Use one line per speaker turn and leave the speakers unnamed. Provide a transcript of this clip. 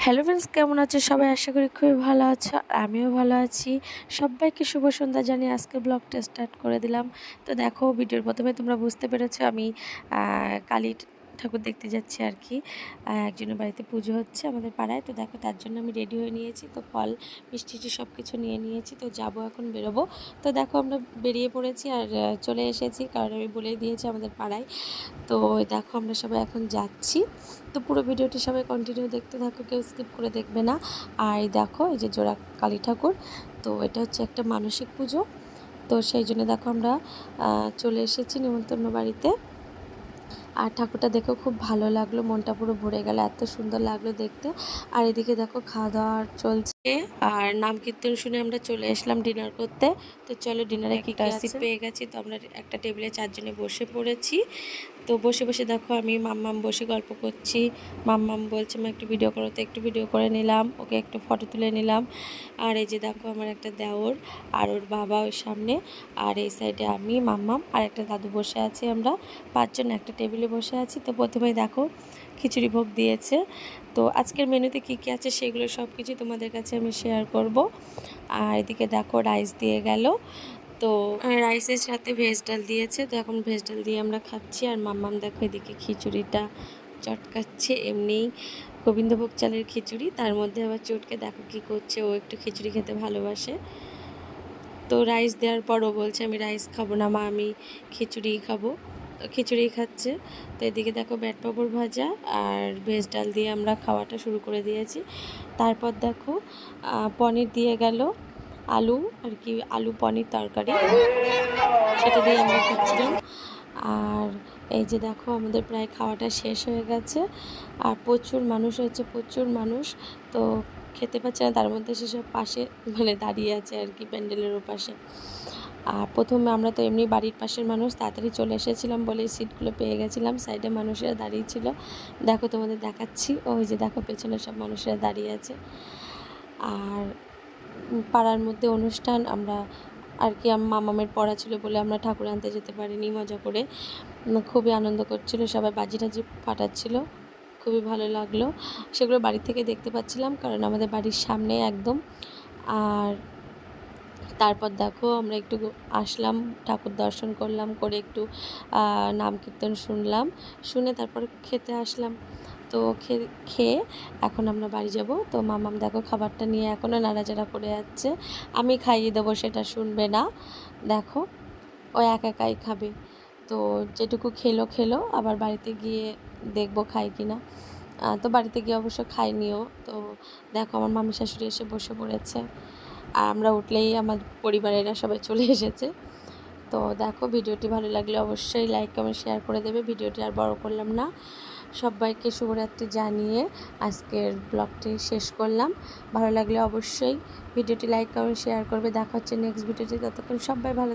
Hello friends, কেমন আছো সবাই? আশা করি খুবই ভালো আছো। আমিও ভালো আছি। সবাইকে শুভ সন্ধ্যা জানিয়ে আজকে ব্লগটা স্টার্ট করে দিলাম। তো দেখো, ভিডিওর প্রথমে তোমরা বুঝতে পেরেছো আমি কালী ঠাকুর দেখতে যাচ্ছি আর কি। একজনের বাড়িতে পুজো হচ্ছে আমাদের পাড়ায়। তো দেখো, তার জন্য আমি রেডি হয়ে নিয়েছি। তো ফল মিষ্টি সব কিছু নিয়ে নিয়েছি। তো যাবো, এখন বেরোবো। তো দেখো, আমরা বেরিয়ে পড়েছি আর চলে এসেছি, কারণ আমি বলেই দিয়েছি আমাদের পাড়ায়। তো দেখো, আমরা সবাই এখন যাচ্ছি। তো পুরো ভিডিওটি সবাই কন্টিনিউ দেখতে থাকো, কেউ স্কিপ করে দেখবে না। আর দেখো, এই যে জোড়া কালী ঠাকুর, তো এটা হচ্ছে একটা মানসিক পুজো। তো সেই জন্য দেখো আমরা চলে এসেছি নিমন্ত্রণ বাড়িতে। আর ঠাকুরটা দেখেও খুব ভালো লাগলো, মনটা পুরো ভরে গেল, এত সুন্দর লাগলো দেখতে। আর এদিকে দেখো, খাওয়া দাওয়া চলছে আর নাম কীর্তন শুনে আমরা চলে আসলাম ডিনার করতে। তো চলো, ডিনারে কি সিট পেয়ে গেছি। তো আমরা একটা টেবিলে 4 জনে বসে পড়েছি। তো বসে বসে দেখো, আমি মাম্মাম বসে গল্প করছি। মাম্মাম বলছে মা একটু ভিডিও করো, তো একটু ভিডিও করে নিলাম, ওকে একটু ফটো তুলে নিলাম। আর এই যে দেখো, আমার একটা দেওর আর ওর বাবা ওই সামনে, আর এই সাইডে আমি, মাম্মাম আর একটা দাদু বসে আছি। আমরা 5 জন একটা টেবিলে বসে আছি। তো প্রথমেই দেখো, খিচুড়ি ভোগ দিয়েছে। তো আজকের মেনুতে কী কী আছে সেগুলো সব কিছু তোমাদের কাছে আমি শেয়ার করব। আর এদিকে দেখো, রাইস দিয়ে গেল। তো রাইসের সাথে ভেজ ডাল দিয়েছে। তো এখন ভেজ ডাল দিয়ে আমরা খাচ্ছি। আর মাম্মাম দেখো, এদিকে খিচুড়িটা চটকাচ্ছে। এমনিই গোবিন্দভোগ চালের খিচুড়ি, তার মধ্যে আবার চটকে দেখো কী করছে। ও একটু খিচুড়ি খেতে ভালোবাসে। তো রাইস দেওয়ার পরও বলছে আমি রাইস খাবো না মা, আমি খিচুড়িই খাবো। তো খিচুড়ি খাচ্ছে। তো এদিকে দেখো, ব্যাট পাপড় ভাজা আর ভেজ ডাল দিয়ে আমরা খাওয়াটা শুরু করে দিয়েছি। তারপর দেখো, পনির দিয়ে গেল, আলু আর কি, আলু পনির তরকারি, সেটা দিয়ে আমরা খাচ্ছিলাম। আর এই যে দেখো, আমাদের প্রায় খাওয়াটা শেষ হয়ে গেছে। আর প্রচুর মানুষ হয়েছে, প্রচুর মানুষ। তো খেতে পাচ্ছে না, তার মধ্যে সেসব পাশে দাঁড়িয়ে আছে আর কি, প্যান্ডেলের ওপাশে। আর প্রথমে আমরা তো এমনি বাড়ির পাশের মানুষ, তাড়াতাড়ি চলে এসেছিলাম বলে সিটগুলো পেয়ে গেছিলাম। সাইডে মানুষেরা দাঁড়িয়ে ছিল, দেখো তোমাদের দেখাচ্ছি। ওই যে দেখো, পেছনে সব মানুষেরা দাঁড়িয়ে আছে। আর পাড়ার মধ্যে অনুষ্ঠান, আমরা আর কি, মামামের পড়া ছিল বলে আমরা ঠাকুর আনতে যেতে পারিনি। মজা করে খুবই আনন্দ করছিল সবাই, বাজি টাজি ফাটাচ্ছিল, খুবই ভালো লাগলো। সেগুলো বাড়ি থেকে দেখতে পাচ্ছিলাম, কারণ আমাদের বাড়ির সামনে একদম। আর তারপর দেখো, আমরা একটু আসলাম, ঠাকুর দর্শন করলাম, করে একটু নাম কীর্তন শুনলাম, শুনে তারপর খেতে আসলাম। তো খেয়ে এখন আমরা বাড়ি যাব। তো মামাম দেখো, খাবারটা নিয়ে এখনও নাড়াচাড়া করে যাচ্ছে। আমি খাইয়ে দেবো, সেটা শুনবে না। দেখো, ও একাই খাবে। তো যেটুকু খেলো, আবার বাড়িতে গিয়ে দেখবো খাই কিনা। তো বাড়িতে গিয়ে অবশ্য খাইনিও। তো দেখো, আমার মামি শাশুড়ি এসে বসে পড়েছে। আর আমরা উঠলেই আমার পরিবারেরা সবাই চলে এসেছে। তো দেখো, ভিডিওটি ভালো লাগলে অবশ্যই লাইক কমেন্ট শেয়ার করে দেবে। ভিডিওটি আর বড় করলাম না, সবাইকে শুভরাত্রি জানিয়ে আজকের ব্লগটি শেষ করলাম। ভালো লাগলে অবশ্যই ভিডিওটি লাইক কমেন্ট শেয়ার করবে। দেখা হচ্ছে নেক্সট ভিডিওটি, ততক্ষণ সবাই ভালো